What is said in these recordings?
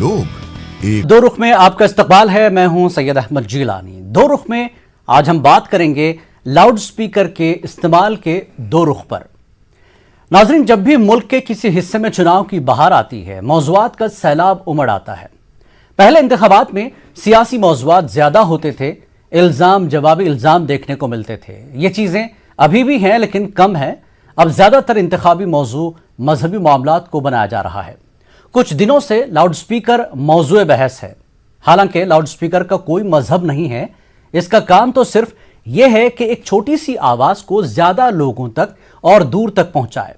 लोग एक दो रुख में आपका इस्तकबाल है। मैं हूं सैयद अहमद जिलानी। दो रुख में आज हम बात करेंगे लाउड स्पीकर के इस्तेमाल के दो रुख पर। नाज़रीन, जब भी मुल्क के किसी हिस्से में चुनाव की बहार आती है, मौज़ूआत का सैलाब उमड़ आता है। पहले इंतखाबात में सियासी मौज़ूआत ज्यादा होते थे, इल्जाम जवाबी इल्जाम देखने को मिलते थे। ये चीजें अभी भी हैं लेकिन कम है। अब ज्यादातर इंतखाबी मौजू मजहबी मामलात को बनाया जा रहा है। कुछ दिनों से लाउड स्पीकर मौजूए बहस है। हालांकि लाउड स्पीकर का कोई मजहब नहीं है। इसका काम तो सिर्फ यह है कि एक छोटी सी आवाज को ज्यादा लोगों तक और दूर तक पहुंचाए।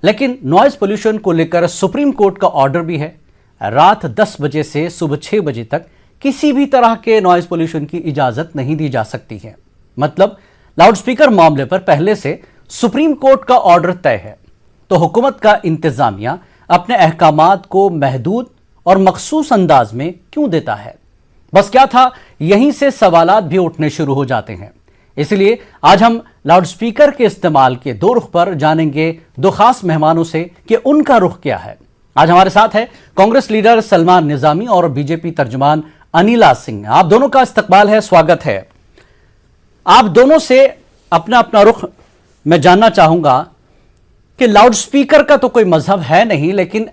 लेकिन नॉइज पोल्यूशन को लेकर सुप्रीम कोर्ट का ऑर्डर भी है। रात 10 बजे से सुबह 6 बजे तक किसी भी तरह के नॉइज पोल्यूशन की इजाजत नहीं दी जा सकती है। मतलब लाउड स्पीकर मामले पर पहले से सुप्रीम कोर्ट का ऑर्डर तय है, तो हुकूमत का इंतजामिया अपने अहकामात को महदूद और मखसूस अंदाज में क्यों देता है? बस क्या था, यहीं से सवालात भी उठने शुरू हो जाते हैं। इसलिए आज हम लाउड स्पीकर के इस्तेमाल के दो रुख पर जानेंगे दो खास मेहमानों से कि उनका रुख क्या है। आज हमारे साथ है कांग्रेस लीडर सलमान निजामी और बीजेपी तर्जुमान अनिला सिंह। आप दोनों का इस्तकबाल है, स्वागत है। आप दोनों से अपना अपना रुख मैं जानना चाहूंगा कि लाउड स्पीकर का तो कोई मजहब है नहीं, लेकिन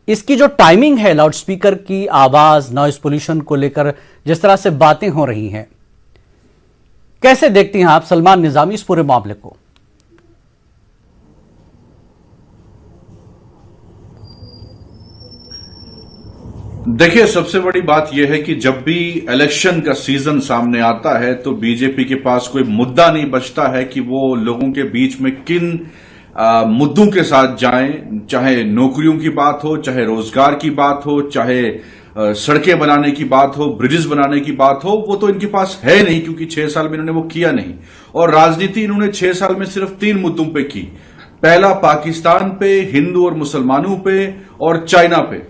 इसकी जो टाइमिंग है, लाउड स्पीकर की आवाज नॉइज पोल्यूशन को लेकर जिस तरह से बातें हो रही हैं, कैसे देखती हैं आप सलमान निजामी इस पूरे मामले को? देखिए, सबसे बड़ी बात यह है कि जब भी इलेक्शन का सीजन सामने आता है तो बीजेपी के पास कोई मुद्दा नहीं बचता है कि वो लोगों के बीच में किन मुद्दों के साथ जाएं। चाहे नौकरियों की बात हो, चाहे रोजगार की बात हो, चाहे सड़कें बनाने की बात हो, ब्रिजेस बनाने की बात हो, वो तो इनके पास है नहीं, क्योंकि 6 साल में इन्होंने वो किया नहीं। और राजनीति इन्होंने 6 साल में सिर्फ 3 मुद्दों पे की। पहला पाकिस्तान पे, हिंदू और मुसलमानों पे, और चाइना पे।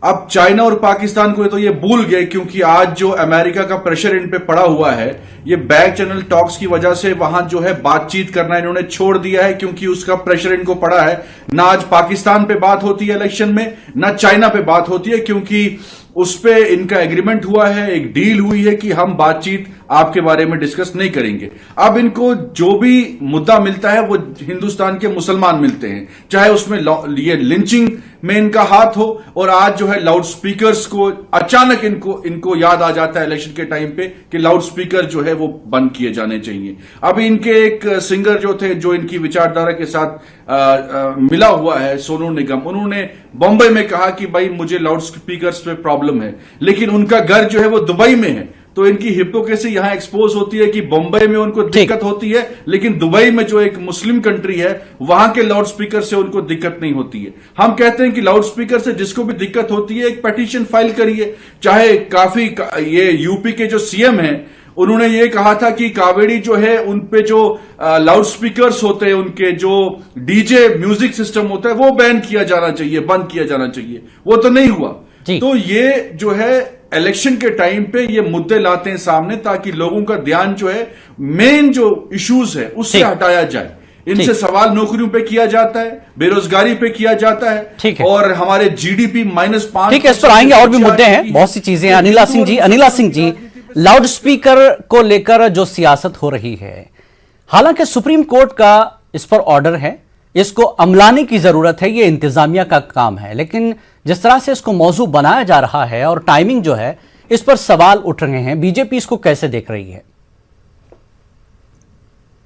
अब चाइना और पाकिस्तान को तो ये भूल गए, क्योंकि आज जो अमेरिका का प्रेशर इन पे पड़ा हुआ है, ये बैक चैनल टॉक्स की वजह से वहां जो है बातचीत करना इन्होंने छोड़ दिया है, क्योंकि उसका प्रेशर इनको पड़ा है। ना आज पाकिस्तान पे बात होती है इलेक्शन में, ना चाइना पे बात होती है, क्योंकि उस पे इनका एग्रीमेंट हुआ है, एक डील हुई है कि हम बातचीत आपके बारे में डिस्कस नहीं करेंगे। अब इनको जो भी मुद्दा मिलता है वो हिंदुस्तान के मुसलमान मिलते हैं, चाहे उसमें ये लिंचिंग में इनका हाथ हो, और आज जो है लाउड स्पीकर्स को अचानक इनको याद आ जाता है इलेक्शन के टाइम पे कि लाउड स्पीकर जो है वो बंद किए जाने चाहिए। अभी इनके एक सिंगर जो थे, जो इनकी विचारधारा के साथ मिला हुआ है, सोनू निगम, उन्होंने बॉम्बे में कहा कि भाई मुझे लाउड स्पीकर्स पे प्रॉब्लम है, लेकिन उनका घर जो है वो दुबई में है। तो इनकी हिपोक्रेसी यहां एक्सपोज होती है कि बॉम्बे में उनको दिक्कत होती है, लेकिन दुबई में जो एक मुस्लिम कंट्री है वहां के लाउड स्पीकर से उनको दिक्कत नहीं होती है। हम कहते हैं कि लाउड स्पीकर से जिसको भी दिक्कत होती है एक पिटीशन फाइल करिए। चाहे काफी ये यूपी के जो सीएम हैं, उन्होंने ये कहा था कि कावेरी जो है उन पे जो लाउड स्पीकर्स होते हैं, उनके जो डीजे म्यूजिक सिस्टम होता है, वो बैन किया जाना चाहिए, बंद किया जाना चाहिए। वो तो नहीं हुआ। तो ये जो है इलेक्शन के टाइम पे ये मुद्दे लाते हैं सामने, ताकि लोगों का ध्यान जो है मेन जो इश्यूज है उससे हटाया जाए। इनसे सवाल नौकरियों पे किया जाता है, बेरोजगारी पे किया जाता है, और हमारे जीडीपी -5। ठीक है, इस पर आएंगे, और भी मुद्दे हैं, बहुत सी चीजें। अनिला सिंह जी, लाउड स्पीकर को लेकर जो सियासत हो रही है, हालांकि सुप्रीम कोर्ट का इस पर ऑर्डर है, इसको अमलाने की जरूरत है, ये इंतजामिया का काम है, लेकिन जिस तरह से इसको मौजू बनाया जा रहा है और टाइमिंग जो है, इस पर सवाल उठ रहे हैं। बीजेपी इसको कैसे देख रही है?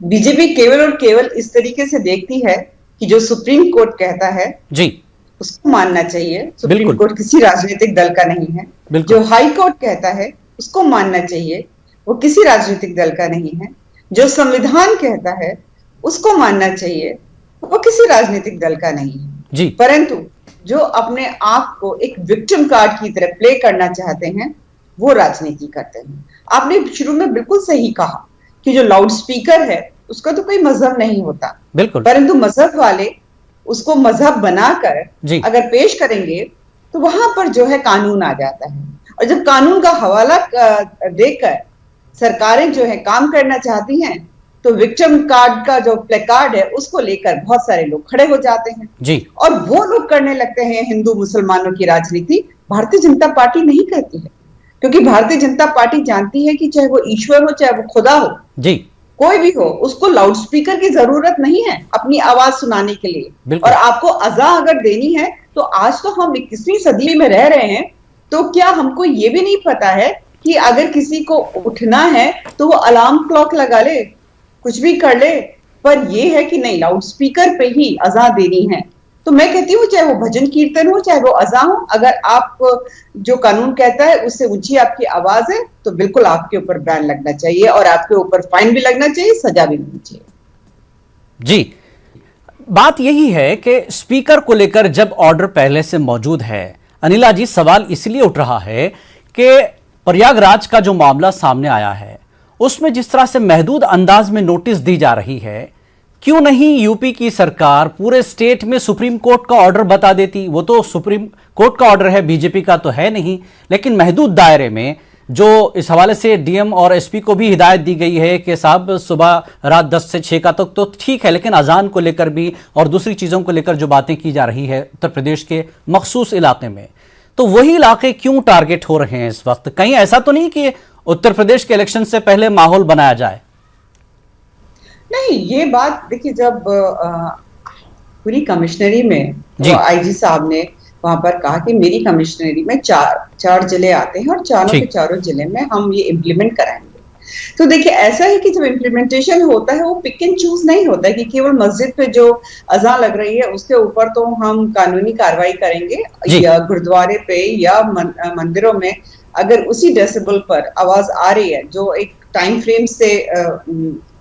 बीजेपी केवल और केवल इस तरीके से देखती है कि जो सुप्रीम कोर्ट कहता है जी उसको मानना चाहिए। सुप्रीम कोर्ट किसी राजनीतिक दल का नहीं है। जो हाई कोर्ट कहता है उसको मानना चाहिए, वो किसी राजनीतिक दल का नहीं है। जो संविधान कहता है उसको मानना चाहिए, वो किसी राजनीतिक दल का नहीं है जी। परंतु जो अपने आप को एक विक्टिम कार्ड की तरह प्ले करना चाहते हैं, वो राजनीति करते हैं। आपने शुरू में बिल्कुल सही कहा कि जो लाउड स्पीकर है उसका तो कोई मजहब नहीं होता, बिल्कुल, परंतु मजहब वाले उसको मजहब बनाकर अगर पेश करेंगे तो वहां पर जो है कानून आ जाता है। और जब कानून का हवाला देकर सरकारें जो है काम करना चाहती हैं, तो विक्टिम कार्ड का जो प्ले कार्ड है उसको लेकर बहुत सारे लोग खड़े हो जाते हैं जी। और वो लोग करने लगते हैं हिंदू मुसलमानों की राजनीति, भारतीय जनता पार्टी नहीं करती है, क्योंकि भारतीय जनता पार्टी जानती है कि चाहे वो ईश्वर हो, चाहे वो खुदा हो जी, कोई भी हो, उसको लाउड स्पीकर की जरूरत नहीं है अपनी आवाज सुनाने के लिए। और आपको अज़ा अगर देनी है तो आज तो हम 21वीं सदी में रह रहे हैं, तो क्या हमको ये भी नहीं पता है कि अगर किसी को उठना है तो वो अलार्म क्लॉक लगा ले, कुछ भी कर ले, पर ये है कि नहीं, लाउड स्पीकर पे ही अज़ा देनी है। तो मैं कहती हूँ चाहे वो भजन कीर्तन हो, चाहे वो अज़ा हो, अगर आप जो कानून कहता है उससे ऊंची आपकी आवाज है तो बिल्कुल आपके ऊपर बैन लगना चाहिए और आपके ऊपर फाइन भी लगना चाहिए, सजा भी मिलनी चाहिए। जी, बात यही है कि स्पीकर को लेकर जब ऑर्डर पहले से मौजूद है, अनिला जी, सवाल इसलिए उठ रहा है कि प्रयागराज का जो मामला सामने आया है उसमें जिस तरह से महदूद अंदाज में नोटिस दी जा रही है, क्यों नहीं यूपी की सरकार पूरे स्टेट में सुप्रीम कोर्ट का ऑर्डर बता देती? वो तो सुप्रीम कोर्ट का ऑर्डर है, बीजेपी का तो है नहीं, लेकिन महदूद दायरे में जो इस हवाले से डीएम और एसपी को भी हिदायत दी गई है कि साहब सुबह रात 10 से 6 का तक तो ठीक है, लेकिन अजान को लेकर भी और दूसरी चीजों को लेकर जो बातें की जा रही है उत्तर प्रदेश के मखसूस इलाके में, तो वही इलाके क्यों टारगेट हो रहे हैं इस वक्त? कहीं ऐसा तो नहीं कि उत्तर प्रदेश के इलेक्शन से पहले माहौल बनाया जाए? नहीं, ये बात देखिए, जब पूरी कमिश्नरी में आईजी साहब ने वहां पर कहा कि मेरी कमिश्नरी में चार जिले आते हैं और चारों के चारों जिले में हम ये इम्प्लीमेंट कराएंगे, तो देखिए ऐसा है कि जब इम्प्लीमेंटेशन होता है वो पिक एंड चूज नहीं होता है कि केवल मस्जिद पे जो अज़ान लग रही है उसके ऊपर तो हम कानूनी कार्रवाई करेंगे, या गुरुद्वारे पे या मंदिरों में अगर उसी डेसिबल पर आवाज आ रही है जो एक टाइम फ्रेम से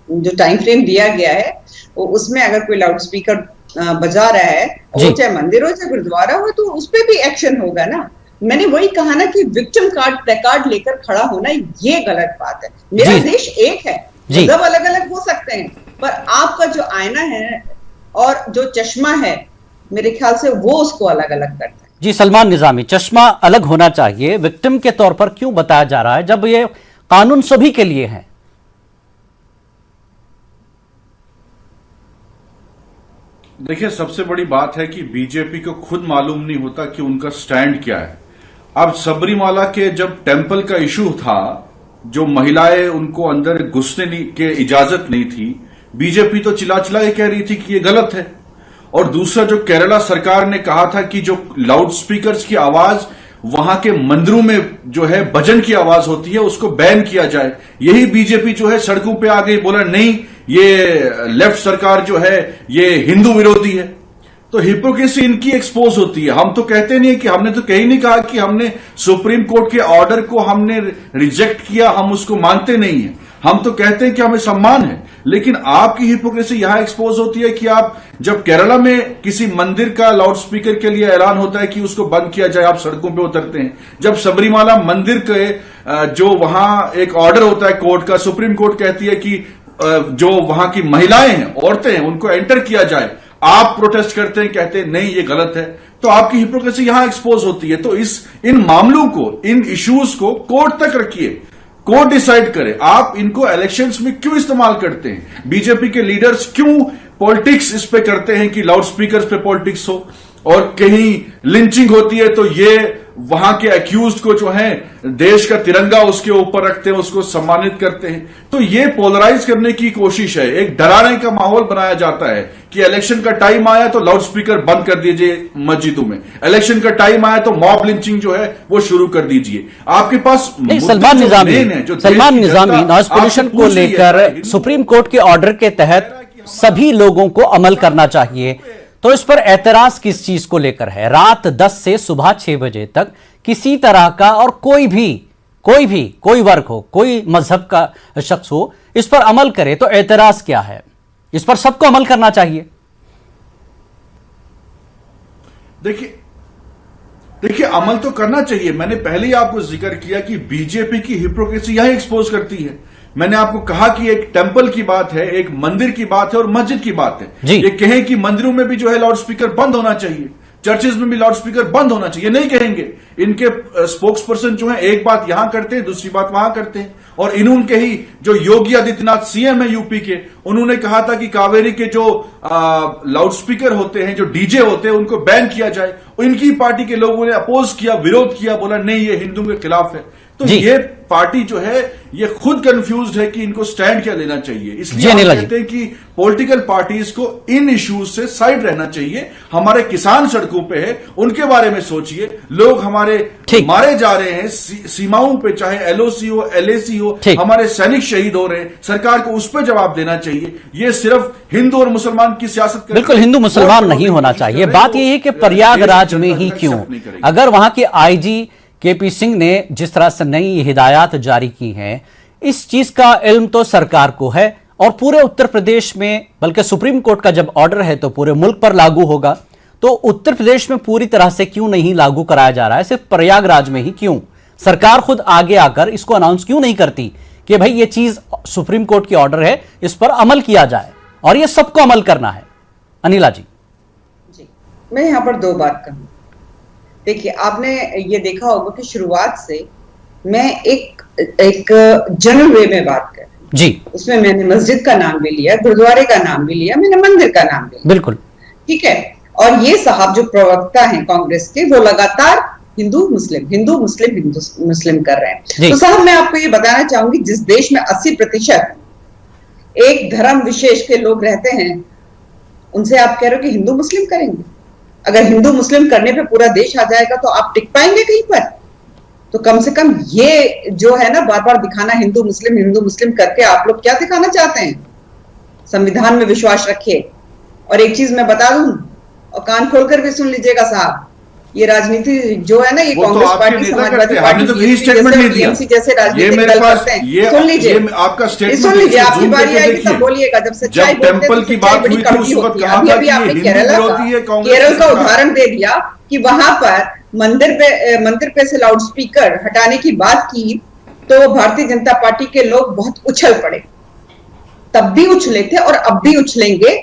जो टाइम फ्रेम दिया गया है उसमें अगर कोई लाउड स्पीकर बजा रहा है, वो चाहे मंदिर हो चाहे गुरुद्वारा हो, तो उस पर भी एक्शन होगा ना। मैंने वही कहा ना कि विक्टिम कार्ड प्लेकार्ड लेकर खड़ा होना ये गलत बात है। मेरा देश एक है, सब अलग अलग हो सकते हैं, पर आपका जो आईना है और जो चश्मा है मेरे ख्याल से वो उसको अलग अलग करता है। जी, सलमान निजामी, चश्मा अलग होना चाहिए, विक्टिम के तौर पर क्यों बताया जा रहा है जब ये कानून सभी के लिए है? देखिए, सबसे बड़ी बात है कि बीजेपी को खुद मालूम नहीं होता कि उनका स्टैंड क्या है। अब सबरीमाला के जब टेंपल का इशू था, जो महिलाएं उनको अंदर घुसने के इजाजत नहीं थी, बीजेपी तो चिल्ला चिल्ला के कह रही थी कि ये गलत है। और दूसरा, जो केरला सरकार ने कहा था कि जो लाउड स्पीकर्स की आवाज वहां के मंदिरों में जो है भजन की आवाज होती है उसको बैन किया जाए, यही बीजेपी जो है सड़कों पे आ गई, बोला नहीं ये लेफ्ट सरकार जो है ये हिंदू विरोधी है। तो हिपोक्रेसी इनकी एक्सपोज होती है। हम तो कहते नहीं है कि हमने तो कहीं नहीं कहा कि हमने सुप्रीम कोर्ट के ऑर्डर को हमने रिजेक्ट किया, हम उसको मानते नहीं है, हम तो कहते हैं कि हमें सम्मान है। लेकिन आपकी हिपोक्रेसी यहां एक्सपोज होती है कि आप जब केरला में किसी मंदिर का लाउड स्पीकर के लिए ऐलान होता है कि उसको बंद किया जाए, आप सड़कों पे उतरते हैं। जब सबरीमाला मंदिर के जो वहां एक ऑर्डर होता है कोर्ट का, सुप्रीम कोर्ट कहती है कि जो वहां की महिलाएं हैं, औरतें हैं, उनको एंटर किया जाए, आप प्रोटेस्ट करते हैं, कहते हैं नहीं ये गलत है। तो आपकी हिपोक्रेसी यहां एक्सपोज होती है। तो इन मामलों को, इन इश्यूज को कोर्ट तक रखिए, कोर्ट डिसाइड करे। आप इनको इलेक्शंस में क्यों इस्तेमाल करते हैं? बीजेपी के लीडर्स क्यों पॉलिटिक्स इस पे करते हैं कि लाउड स्पीकर्स पे पॉलिटिक्स हो, और कहीं लिंचिंग होती है तो ये वहां के अक्यूज्ड को जो है देश का तिरंगा उसके ऊपर रखते हैं, उसको सम्मानित करते हैं। तो ये पोलराइज करने की कोशिश है, एक डराने का माहौल बनाया जाता है कि इलेक्शन का टाइम आया तो लाउड स्पीकर बंद कर दीजिए मस्जिदों में, इलेक्शन का टाइम आया तो मॉब लिंचिंग जो है वो शुरू कर दीजिए। आपके पास सलमान निजामी, नॉइज पोल्यूशन को लेकर सुप्रीम कोर्ट के ऑर्डर के तहत सभी लोगों को अमल करना चाहिए, तो इस पर एतराज किस चीज को लेकर है? रात 10 से सुबह 6 बजे तक किसी तरह का और कोई वर्ग हो, कोई मजहब का शख्स हो, इस पर अमल करे तो एतराज क्या है? इस पर सबको अमल करना चाहिए। देखिए अमल तो करना चाहिए। मैंने पहले ही आपको जिक्र किया कि बीजेपी की हिपोक्रेसी यही एक्सपोज करती है। मैंने आपको कहा कि एक टेंपल की बात है, एक मंदिर की बात है और मस्जिद की बात है। ये कहें कि मंदिरों में भी जो है लाउड स्पीकर बंद होना चाहिए, चर्चेज में भी लाउड स्पीकर बंद होना चाहिए, नहीं कहेंगे। इनके स्पोक्स पर्सन जो है एक बात यहां करते हैं, दूसरी बात वहां करते हैं। और इन्होंने ही जो योगी आदित्यनाथ सीएम है यूपी के, उन्होंने कहा था कि कावेरी के जो लाउड स्पीकर होते हैं, जो डीजे होते हैं, उनको बैन किया जाए। इनकी पार्टी के लोगों ने अपोज किया, विरोध किया, बोला नहीं ये हिंदू के खिलाफ है। तो ये पार्टी जो है ये खुद कंफ्यूज्ड है कि इनको स्टैंड क्या लेना चाहिए। इसलिए हम कहते हैं कि पॉलिटिकल पार्टीज को इन इश्यूज से साइड रहना चाहिए। हमारे किसान सड़कों पे है, उनके बारे में सोचिए। लोग हमारे मारे जा रहे हैं सीमाओं पे, चाहे एलओसी हो, एलएसी हो, हमारे सैनिक शहीद हो रहे हैं। सरकार को उस पर जवाब देना चाहिए। ये सिर्फ हिंदू और मुसलमान की सियासत, बिल्कुल हिंदू मुसलमान नहीं होना चाहिए। बात यह है कि प्रयागराज में ही क्यों, अगर वहां के आईजी केपी सिंह ने जिस तरह से नई हिदायत जारी की हैं, इस चीज का इल्म तो सरकार को है और पूरे उत्तर प्रदेश में, बल्कि सुप्रीम कोर्ट का जब ऑर्डर है तो पूरे मुल्क पर लागू होगा। तो उत्तर प्रदेश में पूरी तरह से क्यों नहीं लागू कराया जा रहा है, सिर्फ प्रयागराज में ही क्यों? सरकार खुद आगे आकर इसको अनाउंस क्यों नहीं करती कि भाई ये चीज सुप्रीम कोर्ट की ऑर्डर है, इस पर अमल किया जाए और ये सबको अमल करना है? अनिला जी, मैं यहां पर दो बात कहूं। देखिए, आपने ये देखा होगा कि शुरुआत से मैं एक जनरल वे में बात कर जी, उसमें मैंने मस्जिद का नाम भी लिया, गुरुद्वारे का नाम भी लिया, मैंने मंदिर का नाम भी लिया, बिल्कुल ठीक है। और ये साहब जो प्रवक्ता हैं कांग्रेस के, वो लगातार हिंदू मुस्लिम कर रहे हैं। तो साहब मैं आपको ये बताना चाहूंगी, जिस देश में 80% एक धर्म विशेष के लोग रहते हैं, उनसे आप कह रहे हो कि हिंदू मुस्लिम करेंगे? अगर हिंदू मुस्लिम करने पे पूरा देश आ जाएगा तो आप टिक पाएंगे कहीं पर? तो कम से कम ये जो है ना बार बार दिखाना हिंदू मुस्लिम करके, आप लोग क्या दिखाना चाहते हैं? संविधान में विश्वास रखिए। और एक चीज मैं बता दूं, और कान खोलकर भी सुन लीजिएगा साहब, ये राजनीति जो है ना, ये कांग्रेस पार्टी, समाजवादी पार्टी जैसे राजनीतिक दल करते हैं। सुन लीजिए, आपका स्टेटमेंट सुन लीजिए, आपकी बारी आएगी तब बोलिएगा। जब सच्चाई टेम्पल की बात हुई थी उस वक्त कहा था कि आपने केरल का उदाहरण दे दिया कि वहां पर मंदिर पे से लाउड स्पीकर हटाने की बात की तो भारतीय जनता पार्टी के लोग बहुत उछल पड़े। तब भी उछले थे और अब भी उछलेंगे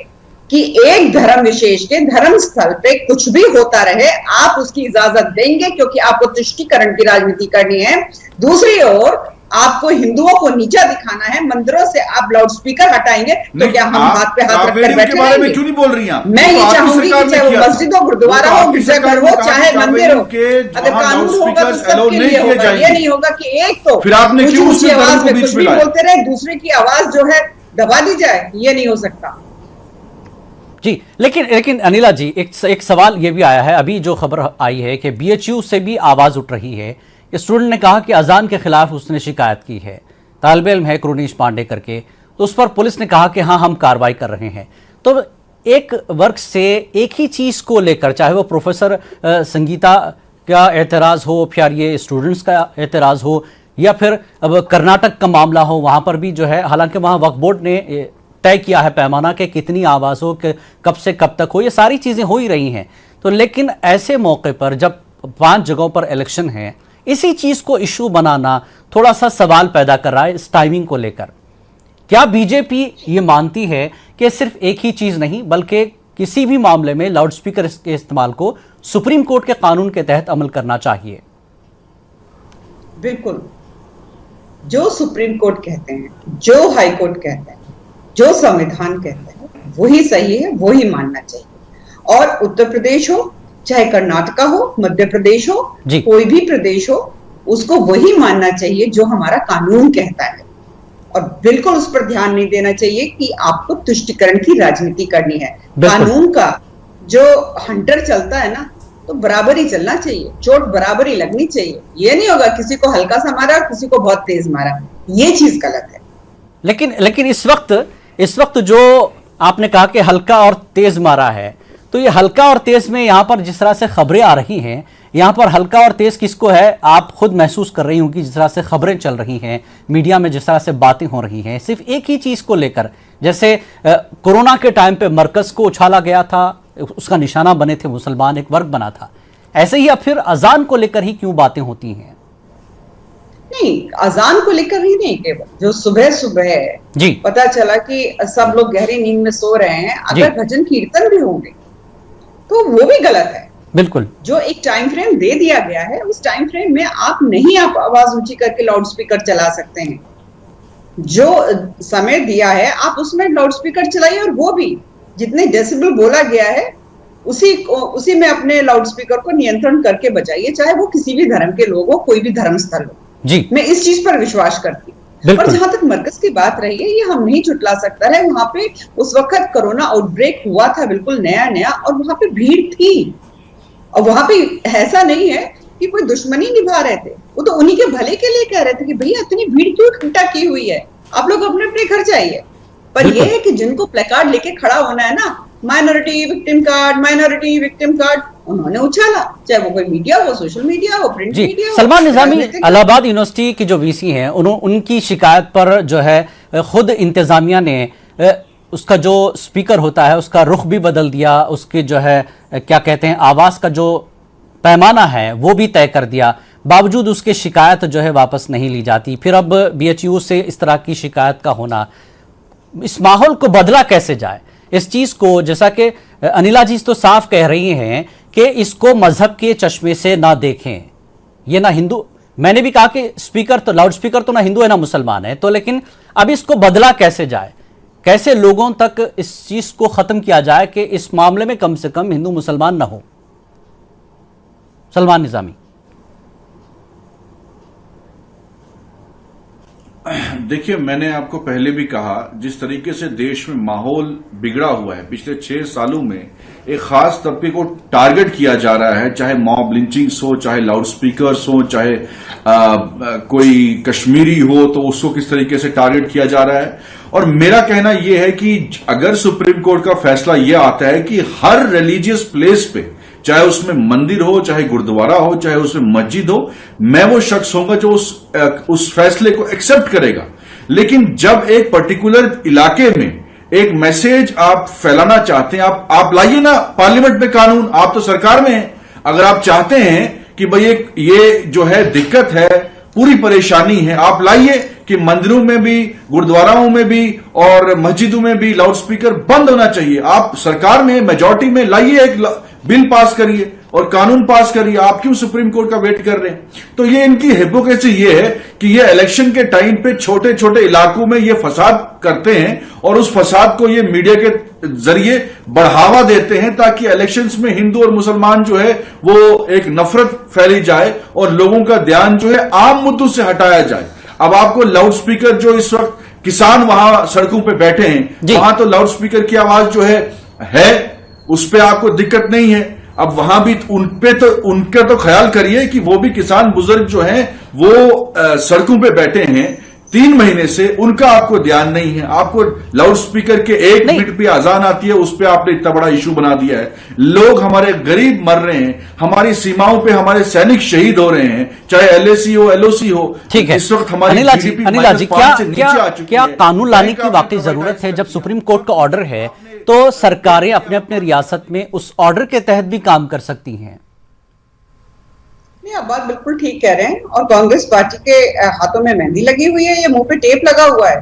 कि एक धर्म विशेष के धर्म स्थल पे कुछ भी होता रहे, आप उसकी इजाजत देंगे क्योंकि आपको तुष्टीकरण की राजनीति करनी है। दूसरी ओर आपको हिंदुओं को नीचा दिखाना है, मंदिरों से आप लाउड स्पीकर हटाएंगे तो क्या हम हाथ पे हाथ रखकर बैठे रहेंगे? क्यों नहीं बोल रही हैं? मैं ये चाहूंगी कि चाहे वो मस्जिद हो, गुरुद्वारा हो, गिरजाघर हो, चाहे मंदिर हो, अगर कानून होगा तो सबके लिए होगा। ये नहीं होगा कि एक तो ऊंची आवाज में कुछ भी बोलते रहे, दूसरे की आवाज जो है दबा दी जाए, ये नहीं हो सकता जी। लेकिन अनिला जी, एक सवाल ये भी आया है, अभी जो खबर आई है कि बीएचयू से भी आवाज उठ रही है। स्टूडेंट ने कहा कि अजान के खिलाफ उसने शिकायत की है, तालिब इल्म है क्रोनीश पांडे करके, तो उस पर पुलिस ने कहा कि हाँ हम कार्रवाई कर रहे हैं। तो एक वर्ग से एक ही चीज को लेकर, चाहे वो प्रोफेसर संगीता का एतराज हो, फिर ये स्टूडेंट्स का एतराज हो, या फिर अब कर्नाटक का मामला हो, वहां पर भी जो है, हालांकि वहां वक्फ बोर्ड ने तय किया है पैमाना के कितनी आवाज हो, कब से कब तक हो, ये सारी चीजें हो ही रही हैं। तो लेकिन ऐसे मौके पर जब 5 जगहों पर इलेक्शन है, इसी चीज को इशू बनाना थोड़ा सा सवाल पैदा कर रहा है इस टाइमिंग को लेकर। क्या बीजेपी ये मानती है कि सिर्फ एक ही चीज नहीं, बल्कि किसी भी मामले में लाउड स्पीकर के इस्तेमाल को सुप्रीम कोर्ट के कानून के तहत अमल करना चाहिए? बिल्कुल, जो सुप्रीम कोर्ट कहते हैं, जो हाई कोर्ट कहते हैं, जो संविधान कहते हैं, वही सही है, वही मानना चाहिए। और उत्तर प्रदेश हो, चाहे कर्नाटका हो, मध्य प्रदेश हो, कोई भी प्रदेश हो, उसको वही मानना चाहिए जो हमारा कानून कहता है। और बिल्कुल उस पर ध्यान नहीं देना चाहिए कि आपको तुष्टीकरण की राजनीति करनी है। कानून का जो हंटर चलता है ना, तो बराबर ही चलना चाहिए, चोट बराबर ही लगनी चाहिए। ये नहीं होगा किसी को हल्का सा मारा, किसी को बहुत तेज मारा, ये चीज गलत है। लेकिन इस वक्त जो आपने कहा कि हल्का और तेज मारा है, तो ये हल्का और तेज में यहां पर जिस तरह से खबरें आ रही हैं, यहां पर हल्का और तेज किसको है आप खुद महसूस कर रही होंगी, जिस तरह से खबरें चल रही हैं, मीडिया में जिस तरह से बातें हो रही हैं, सिर्फ एक ही चीज को लेकर। जैसे कोरोना के टाइम पे मरकज को उछाला गया था, उसका निशाना बने थे मुसलमान, एक वर्ग बना था, ऐसे ही अब फिर अजान को लेकर ही क्यों बातें होती हैं? नहीं, अजान को लेकर ही नहीं, केवल जो सुबह पता चला कि सब लोग गहरी नींद में सो रहे हैं, अगर भजन कीर्तन भी होंगे तो वो भी गलत है। बिल्कुल, जो एक टाइम फ्रेम दे दिया गया है, उस टाइम फ्रेम में आप नहीं आप आवाज ऊंची करके लाउड स्पीकर चला सकते हैं। जो समय दिया है आप उसमें लाउड स्पीकर चलाइए, और वो भी जितने डेसिबल बोला गया है उसी में अपने लाउड स्पीकर को नियंत्रण करके बजाइए, चाहे वो किसी भी धर्म के लोग हो, कोई भी धर्म स्थल हो। जी, मैं इस चीज पर विश्वास करती हूँ। और जहां तक मरकज की बात रही है, ये हम नहीं छुटला सकता है। वहां पे उस वक्त कोरोना आउटब्रेक हुआ था, बिल्कुल नया नया, और वहां पे भीड़ थी, और वहां पे ऐसा नहीं है कि कोई दुश्मनी निभा रहे थे, वो तो उन्हीं के भले के लिए कह रहे थे कि भैया इतनी भीड़ क्यों इकट्ठा की हुई है, आप लोग अपने अपने घर जाइए। पर यह है कि जिनको प्लेकार्ड लेके खड़ा होना है ना, minority victim card, minority victim card, उन्होंने उछाला, चाहे वो कोई मीडिया हो, सोशल मीडिया हो, प्रिंट मीडिया हो। सलमान निजामी इलाहाबाद यूनिवर्सिटी की जो वीसी हैं, उनकी शिकायत पर जो है खुद इंतजामिया ने उसका जो स्पीकर होता है उसका रुख भी बदल दिया, उसके जो है क्या कहते हैं आवाज का जो पैमाना है वो भी तय कर दिया, बावजूद उसके शिकायत जो है वापस नहीं ली जाती। फिर अब बीएचयू से इस तरह की शिकायत का होना, इस माहौल को बदला कैसे जाए? इस चीज को, जैसा कि अनिला जी तो साफ कह रही हैं कि इसको मजहब के चश्मे से ना देखें, ये ना हिंदू, मैंने भी कहा कि स्पीकर तो, लाउड स्पीकर तो ना हिंदू है ना मुसलमान है, तो लेकिन अब इसको बदला कैसे जाए, कैसे लोगों तक इस चीज को खत्म किया जाए कि इस मामले में कम से कम हिंदू मुसलमान ना हो? सलमान निजामी। देखिए, मैंने आपको पहले भी कहा, जिस तरीके से देश में माहौल बिगड़ा हुआ है पिछले 6 सालों में, एक खास तबके को टारगेट किया जा रहा है, चाहे मॉब लिंचिंग्स हो, चाहे लाउड स्पीकर्स हो, चाहे कोई कश्मीरी हो तो उसको किस तरीके से टारगेट किया जा रहा है। और मेरा कहना यह है कि अगर सुप्रीम कोर्ट का फैसला यह आता है कि हर रिलीजियस प्लेस पे, चाहे उसमें मंदिर हो, चाहे गुरुद्वारा हो, चाहे उसमें मस्जिद हो, मैं वो शख्स होगा जो उस फैसले को एक्सेप्ट करेगा। लेकिन जब एक पर्टिकुलर इलाके में एक मैसेज आप फैलाना चाहते हैं, आप लाइए ना पार्लियामेंट में कानून, आप तो सरकार में हैं। अगर आप चाहते हैं कि भाई ये जो है दिक्कत है, पूरी परेशानी है, आप लाइए कि मंदिरों में भी, गुरुद्वाराओं में भी और मस्जिदों में भी लाउड स्पीकर बंद होना चाहिए। आप सरकार में मेजॉरिटी में लाइए, एक बिल पास करिए और कानून पास करिए। आप क्यों सुप्रीम कोर्ट का वेट कर रहे हैं? तो ये इनकी हिपोक्रेसी ये है कि ये इलेक्शन के टाइम पे छोटे छोटे इलाकों में ये फसाद करते हैं और उस फसाद को ये मीडिया के जरिए बढ़ावा देते हैं ताकि इलेक्शंस में हिंदू और मुसलमान जो है वो एक नफरत फैली जाए और लोगों का ध्यान जो है आम मुद्दों से हटाया जाए। अब आपको लाउड स्पीकर, जो इस वक्त किसान वहां सड़कों पे बैठे हैं, वहां तो लाउड स्पीकर की आवाज जो है उस पर आपको दिक्कत नहीं है। अब वहां भी उनका तो ख्याल करिए कि वो भी किसान बुजुर्ग जो हैं वो सड़कों पे बैठे हैं 3 महीने से, उनका आपको ध्यान नहीं है। आपको लाउड स्पीकर के 1 मिनट पे अजान आती है, उस पर आपने इतना बड़ा इशू बना दिया है। लोग हमारे गरीब मर रहे हैं, हमारी सीमाओं पे हमारे सैनिक शहीद हो रहे हैं, चाहे एलएसी हो, एलओसी हो। ठीक है, इस वक्त हमारी जीडीपी -5 से नीचे आ चुकी है। क्या कानून लाने की वाकई जरूरत है? जब सुप्रीम कोर्ट का ऑर्डर है तो सरकारें अपने अपने रियासत में उस ऑर्डर के तहत भी काम कर सकती हैं। नहीं, आप बात बिल्कुल ठीक कह रहे हैं, और कांग्रेस पार्टी के हाथों में मेहंदी लगी हुई है, ये मुंह पे टेप लगा हुआ है।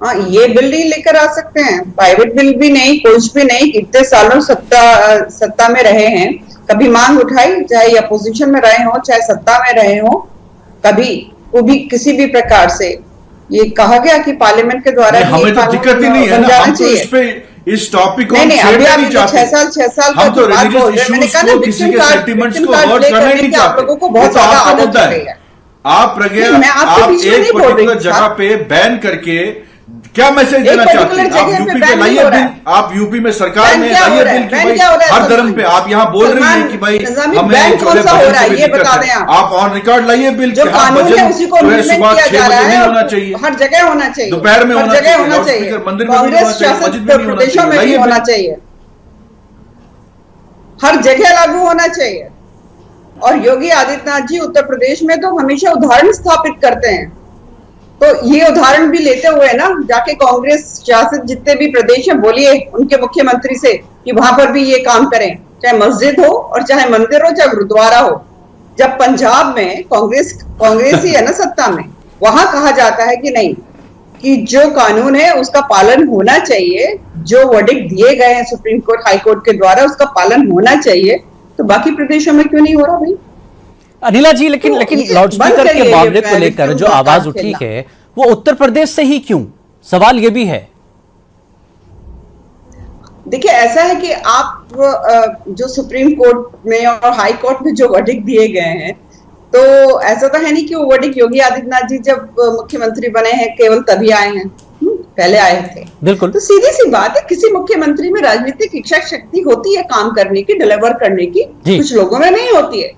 हाँ, ये बिल नहीं लेकर आ सकते हैं, प्राइवेट बिल भी नहीं, कुछ भी नहीं। कितने सालों सत्ता में रहे हैं, कभी मांग उठाई, चाहे अपोजिशन में रहे हो, चाहे सत्ता में रहे हो, कभी वो भी किसी भी प्रकार से ये कहा गया कि पार्लियामेंट के द्वारा हमें तो दिक्कत ही नहीं है ना, हम तो इस पे इस टॉपिक को नहीं, अभी आप 6 साल हम तो रिलीजियस इश्यूज को, किसी के सेंटिमेंट्स को हर्ट करना ही नहीं चाहते। लोगों को बहुत ज्यादा आदत हो गई है। आप एक पर्टिकुलर जगह पे बैन करके क्या मैसेज देना चाहते हैं? आप यूपी पे लाइए बिल, आप यूपी में सरकार में लाइए बिल कि भाई हर धर्म पे, आप यहाँ बोल रही हैं कि भाई हमें जो है आप ऑन रिकॉर्ड लाइए बिल, जो कानून है उसी को सुबह 6 बजे नहीं होना चाहिए, हर जगह होना चाहिए, दोपहर में होना चाहिए, मंदिर में भी होना चाहिए, मस्जिद में भी होना चाहिए, हर जगह लागू होना चाहिए। और योगी आदित्यनाथ जी उत्तर प्रदेश में तो हमेशा उदाहरण स्थापित करते हैं, तो ये उदाहरण भी लेते हुए ना जाके कांग्रेस शासित जितने भी प्रदेश हैं, बोलिए उनके मुख्यमंत्री से कि वहां पर भी ये काम करें, चाहे मस्जिद हो और चाहे मंदिर हो, चाहे गुरुद्वारा हो। जब पंजाब में कांग्रेस ही है ना सत्ता में, वहां कहा जाता है कि नहीं, कि जो कानून है उसका पालन होना चाहिए, जो वर्डिक्ट दिए गए हैं सुप्रीम कोर्ट, हाई कोर्ट के द्वारा उसका पालन होना चाहिए। तो तो बाकी प्रदेशों में क्यों नहीं हो रहा भाई? अनिला जी, लेकिन लाउडस्पीकर के मामले को लेकर जो आवाज उठी है वो उत्तर प्रदेश से ही क्यों? सवाल ये भी है। देखिए, ऐसा है कि आप जो सुप्रीम कोर्ट में और हाई कोर्ट में जो वर्डिक्ट दिए गए हैं, तो ऐसा तो है नहीं कि वो वर्डिक्ट योगी आदित्यनाथ जी जब मुख्यमंत्री बने हैं केवल तभी आए हैं, पहले आए थे। बिल्कुल। तो सीधी सी बात है, किसी मुख्यमंत्री में राजनीतिक इच्छा शक्ति होती है काम करने की, डिलीवर करने की, कुछ लोगों में नहीं होती है।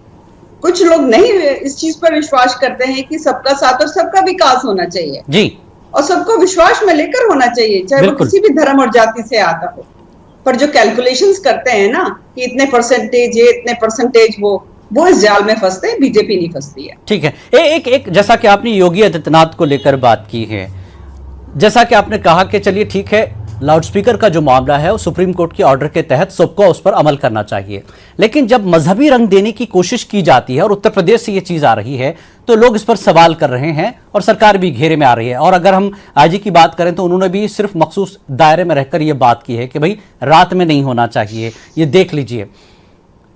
कुछ लोग नहीं इस चीज पर विश्वास करते हैं कि सबका साथ और सबका विकास होना चाहिए जी, और सबको विश्वास में लेकर होना चाहिए, चाहे वो किसी भी धर्म और जाति से आता हो। पर जो कैलकुलेशंस करते हैं ना कि इतने परसेंटेज ये, इतने परसेंटेज वो इस जाल में फंसते हैं, बीजेपी नहीं फंसती है। ठीक है, एक जैसा कि आपने योगी आदित्यनाथ को लेकर बात की है, जैसा कि आपने कहा कि चलिए ठीक है, लाउडस्पीकर का जो मामला है वो सुप्रीम कोर्ट के ऑर्डर के तहत सबको उस पर अमल करना चाहिए, लेकिन जब मजहबी रंग देने की कोशिश की जाती है और उत्तर प्रदेश से ये चीज आ रही है तो लोग इस पर सवाल कर रहे हैं और सरकार भी घेरे में आ रही है। और अगर हम आईजी की बात करें तो उन्होंने भी सिर्फ मखसूस दायरे में रहकर यह बात की है कि भाई रात में नहीं होना चाहिए, ये देख लीजिए।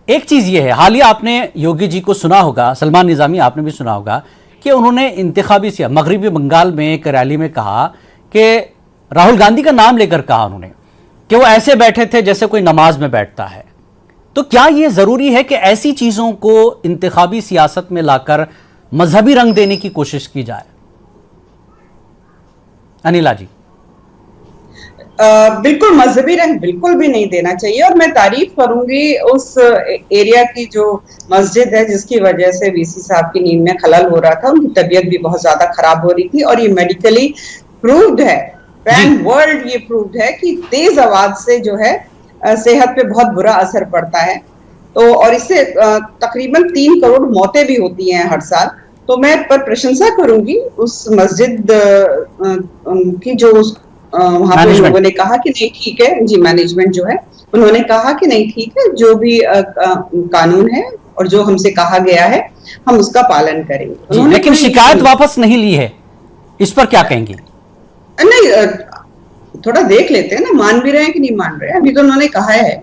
एक चीज ये है, हालिया आपने योगी जी को सुना होगा, सलमान निजामी आपने भी सुना होगा कि उन्होंने इंतखाबी सियासत मगरबी बंगाल में एक रैली में कहा कि राहुल गांधी का नाम लेकर कहा उन्होंने कि वो ऐसे बैठे थे जैसे कोई नमाज में बैठता है। तो क्या यह जरूरी है कि ऐसी चीजों को इंतखाबी सियासत में लाकर मजहबी रंग देने की कोशिश की जाए? अनिला जी। बिल्कुल मजहबी रंग बिल्कुल भी नहीं देना चाहिए, और मैं तारीफ करूंगी उस एरिया की जो मस्जिद है जिसकी वजह से वीसी साहब की नींद में खलल हो रहा था, उनकी तबीयत भी बहुत ज्यादा खराब हो रही थी, और ये मेडिकली प्रूव्ड है, पैन वर्ल्ड ये प्रूव्ड है कि तेज आवाज से जो है सेहत पे बहुत बुरा असर पड़ता है। तो और इससे तकरीबन 3 करोड़ मौतें भी होती हैं हर साल। तो मैं पर प्रशंसा करूंगी उस मस्जिद की जो वहां पे लोगों ने कहा कि नहीं ठीक है जी, मैनेजमेंट जो है उन्होंने कहा कि नहीं ठीक है, जो भी कानून है और जो हमसे कहा गया है हम उसका पालन करेंगे। लेकिन शिकायत वापस नहीं ली है, इस पर क्या कहेंगे? नहीं, थोड़ा देख लेते हैं ना, मान भी रहे हैं कि नहीं मान रहे हैं। अभी तो उन्होंने कहा है,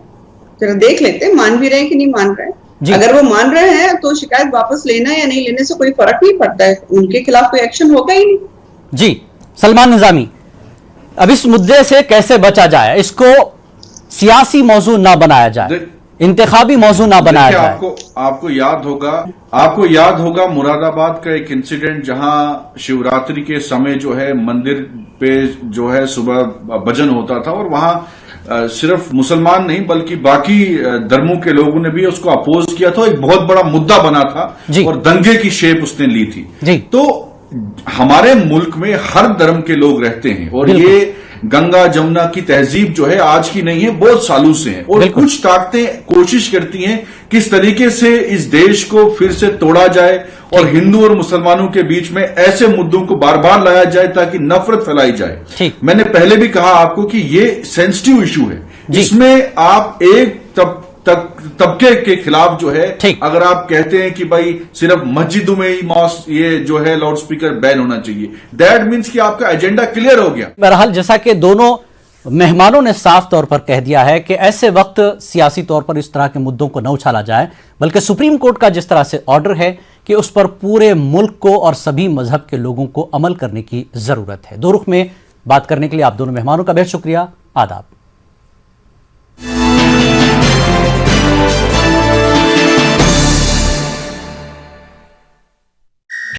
जरा देख लेते हैं मान भी रहे हैं कि नहीं मान रहे हैं। अगर वो मान रहे हैं तो शिकायत वापस लेना या नहीं लेने से कोई फर्क नहीं पड़ता है, उनके खिलाफ कोई एक्शन होगा ही नहीं। जी सलमान निजामी, अब इस मुद्दे से कैसे बचा जाए, इसको सियासी मौजू ना बनाया जाए, इंतखाबी मौजू ना बनाया जाए। आपको याद होगा मुरादाबाद का एक इंसिडेंट जहां शिवरात्रि के समय जो है मंदिर पे जो है सुबह भजन होता था, और वहां सिर्फ मुसलमान नहीं बल्कि बाकी धर्मों के लोगों ने भी उसको अपोज किया था, एक बहुत बड़ा मुद्दा बना था और दंगे की शेप उसने ली थी। तो हमारे मुल्क में हर धर्म के लोग रहते हैं, और ये गंगा जमुना की तहजीब जो है आज की नहीं है, बहुत सालों से है, और कुछ ताकतें कोशिश करती हैं किस तरीके से इस देश को फिर से तोड़ा जाए और हिंदू और मुसलमानों के बीच में ऐसे मुद्दों को बार बार लाया जाए ताकि नफरत फैलाई जाए। मैंने पहले भी कहा आपको कि ये सेंसिटिव इशू है, इसमें आप एक तबके के खिलाफ जो है, अगर आप कहते हैं कि भाई सिर्फ मस्जिदों में ही ये जो है लाउड स्पीकर बैन होना चाहिए, दैट मीन्स कि आपका एजेंडा क्लियर हो गया। बहरहाल जैसा कि दोनों मेहमानों ने साफ तौर पर कह दिया है कि ऐसे वक्त सियासी तौर पर इस तरह के मुद्दों को न उछाला जाए, बल्कि सुप्रीम कोर्ट का जिस तरह से ऑर्डर है कि उस पर पूरे मुल्क को और सभी मजहब के लोगों को अमल करने की जरूरत है। दो रुख में बात करने के लिए आप दोनों मेहमानों का बेहद शुक्रिया। आदाब।